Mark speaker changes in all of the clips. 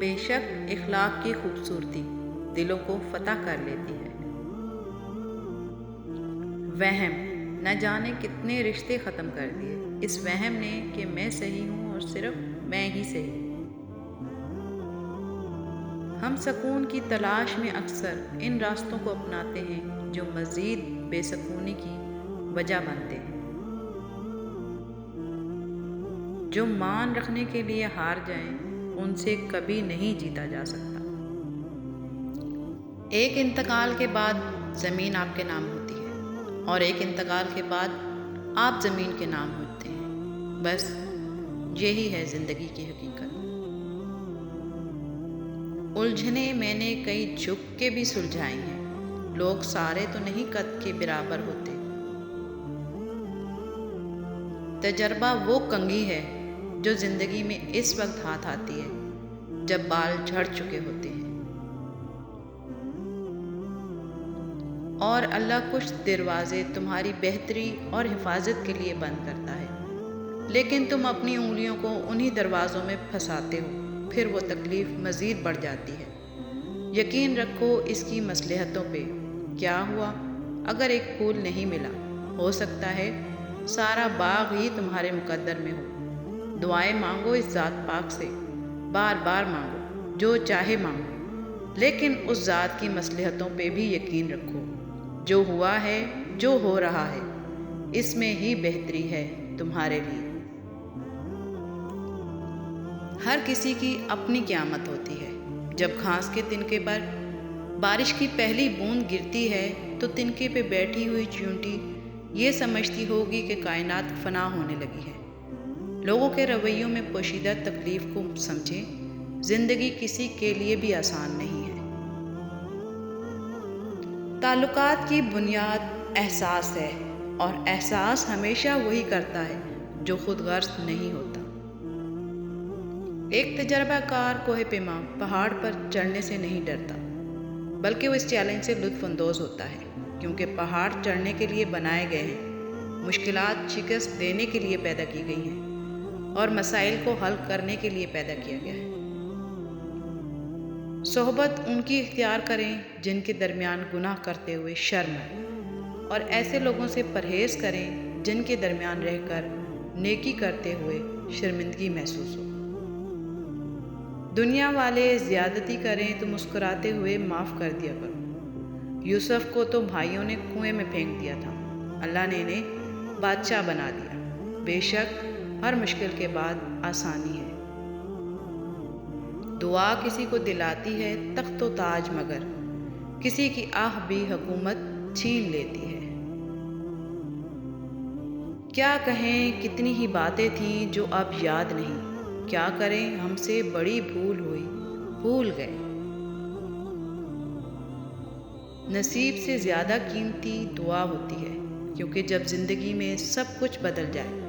Speaker 1: بے شک اخلاق کی خوبصورتی دلوں کو فتح کر لیتی ہے۔ وہم نہ جانے کتنے رشتے ختم کر دیے اس وہم نے کہ میں صحیح ہوں اور صرف میں ہی صحیح ہوں۔ ہم سکون کی تلاش میں اکثر ان راستوں کو اپناتے ہیں جو مزید بے سکونی کی وجہ بنتے ہیں، جو مان رکھنے کے لیے ہار جائیں ان سے کبھی نہیں جیتا جا سکتا۔ ایک انتقال کے بعد زمین آپ کے نام ہوتی ہے اور ایک انتقال کے بعد آپ زمین کے نام ہوتے ہیں۔ بس یہی ہے زندگی کی حقیقت۔ الجھنیں میں نے کئی جھک کے بھی سلجھائی ہیں، لوگ سارے تو نہیں قد کے برابر ہوتے۔ تجربہ وہ کنگھی ہے جو زندگی میں اس وقت ہاتھ آتی ہے جب بال جھڑ چکے ہوتے ہیں، اور اللہ کچھ دروازے تمہاری بہتری اور حفاظت کے لیے بند کرتا ہے، لیکن تم اپنی انگلیوں کو انہی دروازوں میں پھنساتے ہو، پھر وہ تکلیف مزید بڑھ جاتی ہے۔ یقین رکھو اس کی مصلحتوں پہ۔ کیا ہوا اگر ایک پھول نہیں ملا؟ ہو سکتا ہے سارا باغ ہی تمہارے مقدر میں ہو۔ دعائیں مانگو اس ذات پاک سے، بار بار مانگو، جو چاہے مانگو، لیکن اس ذات کی مصلحتوں پہ بھی یقین رکھو۔ جو ہوا ہے، جو ہو رہا ہے، اس میں ہی بہتری ہے تمہارے لیے۔ ہر کسی کی اپنی قیامت ہوتی ہے۔ جب گھاس کے تنکے پر بارش کی پہلی بوند گرتی ہے تو تنکے پہ بیٹھی ہوئی چیونٹی یہ سمجھتی ہوگی کہ کائنات فنا ہونے لگی ہے۔ لوگوں کے رویوں میں پوشیدہ تکلیف کو سمجھیں، زندگی کسی کے لیے بھی آسان نہیں ہے۔ تعلقات کی بنیاد احساس ہے، اور احساس ہمیشہ وہی کرتا ہے جو خود غرض نہیں ہوتا۔ ایک تجربہ کار کوہ پیما پہاڑ پر چڑھنے سے نہیں ڈرتا، بلکہ وہ اس چیلنج سے لطف اندوز ہوتا ہے، کیونکہ پہاڑ چڑھنے کے لیے بنائے گئے ہیں، مشکلات شکست دینے کے لیے پیدا کی گئی ہیں، اور مسائل کو حل کرنے کے لیے پیدا کیا گیا ہے۔ صحبت ان کی اختیار کریں جن کے درمیان گناہ کرتے ہوئے شرم ہے، اور ایسے لوگوں سے پرہیز کریں جن کے درمیان رہ کر نیکی کرتے ہوئے شرمندگی محسوس ہو۔ دنیا والے زیادتی کریں تو مسکراتے ہوئے معاف کر دیا کرو۔ یوسف کو تو بھائیوں نے کنویں میں پھینک دیا تھا، اللہ نے انہیں بادشاہ بنا دیا۔ بے شک ہر مشکل کے بعد آسانی ہے۔ دعا کسی کو دلاتی ہے تخت و تاج، مگر کسی کی آہ بھی حکومت چھین لیتی ہے۔ کیا کہیں کتنی ہی باتیں تھیں جو اب یاد نہیں، کیا کریں ہم سے بڑی بھول ہوئی، بھول گئے۔ نصیب سے زیادہ قیمتی دعا ہوتی ہے، کیونکہ جب زندگی میں سب کچھ بدل جائے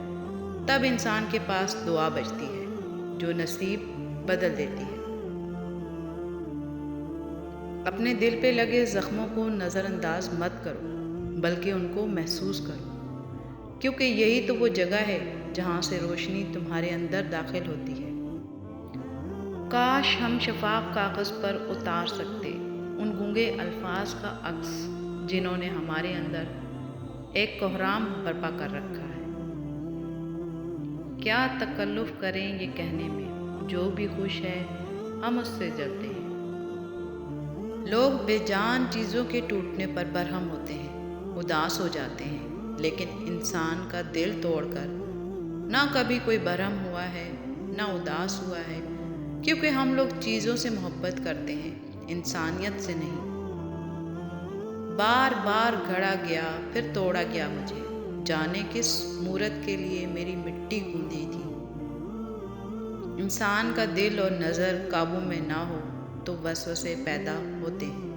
Speaker 1: تب انسان کے پاس دعا بچتی ہے جو نصیب بدل دیتی ہے۔ اپنے دل پہ لگے زخموں کو نظر انداز مت کرو، بلکہ ان کو محسوس کرو، کیونکہ یہی تو وہ جگہ ہے جہاں سے روشنی تمہارے اندر داخل ہوتی ہے۔ کاش ہم شفاف کاغذ پر اتار سکتے ان گونگے الفاظ کا عکس جنہوں نے ہمارے اندر ایک کوہرام برپا کر رکھا ہے۔ کیا تکلف کریں یہ کہنے میں، جو بھی خوش ہے ہم اس سے جلتے ہیں۔ لوگ بے جان چیزوں کے ٹوٹنے پر برہم ہوتے ہیں، اداس ہو جاتے ہیں، لیکن انسان کا دل توڑ کر نہ کبھی کوئی برہم ہوا ہے نہ اداس ہوا ہے، کیونکہ ہم لوگ چیزوں سے محبت کرتے ہیں، انسانیت سے نہیں۔ بار بار گھڑا گیا پھر توڑا گیا مجھے، جانے کس مورت کے لیے میری مٹی گوندی تھی۔ انسان کا دل اور نظر قابو میں نہ ہو تو وسوسے پیدا ہوتے ہیں۔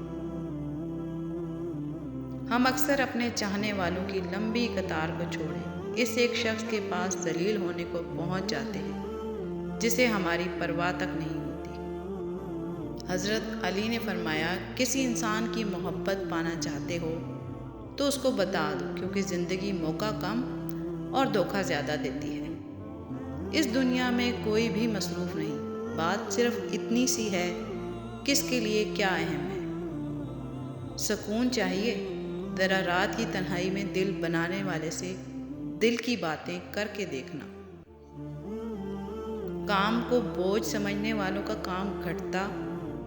Speaker 1: ہم اکثر اپنے چاہنے والوں کی لمبی قطار کو چھوڑیں اس ایک شخص کے پاس ذلیل ہونے کو پہنچ جاتے ہیں جسے ہماری پرواہ تک نہیں ہوتی۔ حضرت علی نے فرمایا، کسی انسان کی محبت پانا چاہتے ہو تو اس کو بتا دو، کیونکہ زندگی موقع کم اور دھوکہ زیادہ دیتی ہے۔ اس دنیا میں کوئی بھی مصروف نہیں، بات صرف اتنی سی ہے، کس کے لیے کیا اہم ہے۔ سکون چاہیے، ذرا رات کی تنہائی میں دل بنانے والے سے دل کی باتیں کر کے دیکھنا۔ کام کو بوجھ سمجھنے والوں کا کام گھٹتا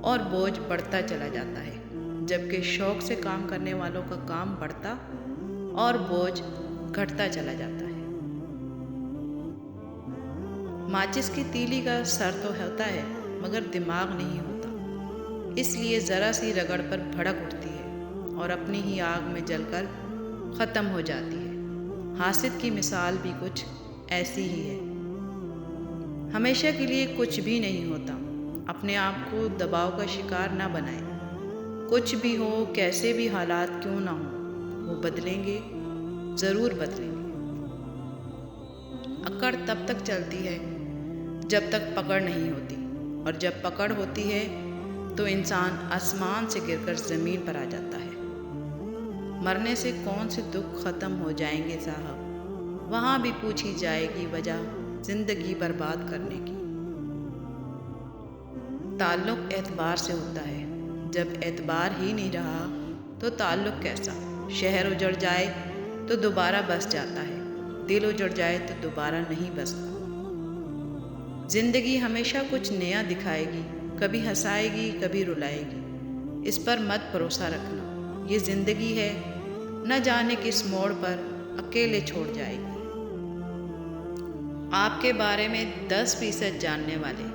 Speaker 1: اور بوجھ بڑھتا چلا جاتا ہے، جبکہ شوق سے کام کرنے والوں کا کام بڑھتا اور بوجھ گھٹتا چلا جاتا ہے۔ ماچس کی تیلی کا سر تو ہوتا ہے مگر دماغ نہیں ہوتا، اس لیے ذرا سی رگڑ پر بھڑک اٹھتی ہے اور اپنی ہی آگ میں جل کر ختم ہو جاتی ہے۔ حاسد کی مثال بھی کچھ ایسی ہی ہے۔ ہمیشہ کے لیے کچھ بھی نہیں ہوتا، اپنے آپ کو دباؤ کا شکار نہ بنائیں۔ کچھ بھی ہو، کیسے بھی حالات کیوں نہ ہوں، وہ بدلیں گے، ضرور بدلیں گے۔ اکڑ تب تک چلتی ہے جب تک پکڑ نہیں ہوتی، اور جب پکڑ ہوتی ہے تو انسان آسمان سے گر کر زمین پر آ جاتا ہے۔ مرنے سے کون سے دکھ ختم ہو جائیں گے صاحب، وہاں بھی پوچھی جائے گی وجہ زندگی برباد کرنے کی۔ تعلق اعتبار سے ہوتا ہے، جب اعتبار ہی نہیں رہا تو تعلق کیسا؟ شہر اجڑ جائے تو دوبارہ بس جاتا ہے، دل اجڑ جائے تو دوبارہ نہیں بستا۔ زندگی ہمیشہ کچھ نیا دکھائے گی، کبھی ہنسائے گی، کبھی رلائے گی۔ اس پر مت بھروسہ رکھنا، یہ زندگی ہے، نہ جانے کس موڑ پر اکیلے چھوڑ جائے گی۔ آپ کے بارے میں 10% جاننے والے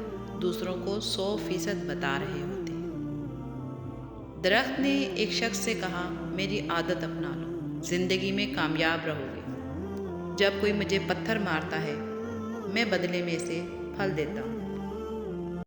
Speaker 1: دوسروں کو 100% بتا رہے ہوتے ہیں۔ درخت نے ایک شخص سے کہا، میری عادت اپنا لو، زندگی میں کامیاب رہو گے۔ جب کوئی مجھے پتھر مارتا ہے، میں بدلے میں اسے پھل دیتا ہوں۔